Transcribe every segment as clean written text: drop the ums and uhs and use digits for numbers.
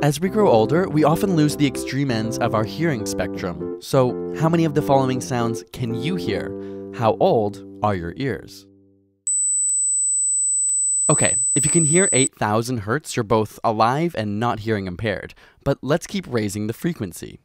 As we grow older, we often lose the extreme ends of our hearing spectrum. So, how many of the following sounds can you hear? How old are your ears? Okay, if you can hear 8,000 Hz, you're both alive and not hearing impaired. But let's keep raising the frequency.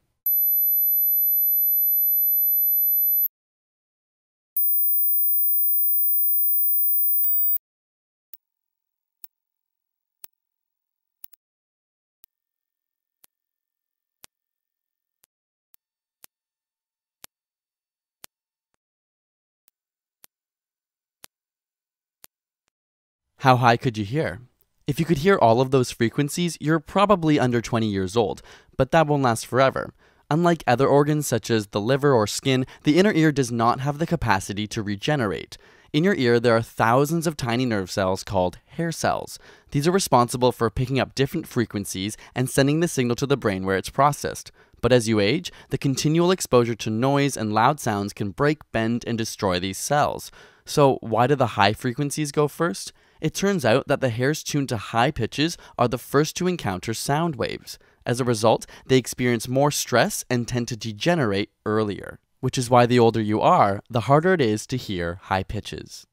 How high could you hear? If you could hear all of those frequencies, you're probably under 20 years old, but that won't last forever. Unlike other organs such as the liver or skin, the inner ear does not have the capacity to regenerate. In your ear, there are thousands of tiny nerve cells called hair cells. These are responsible for picking up different frequencies and sending the signal to the brain where it's processed. But as you age, the continual exposure to noise and loud sounds can break, bend, and destroy these cells. So why do the high frequencies go first? It turns out that the hairs tuned to high pitches are the first to encounter sound waves. As a result, they experience more stress and tend to degenerate earlier, which is why the older you are, the harder it is to hear high pitches.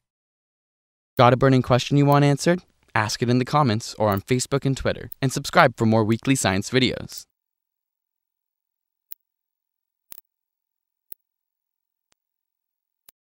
Got a burning question you want answered? Ask it in the comments or on Facebook and Twitter, and subscribe for more weekly science videos.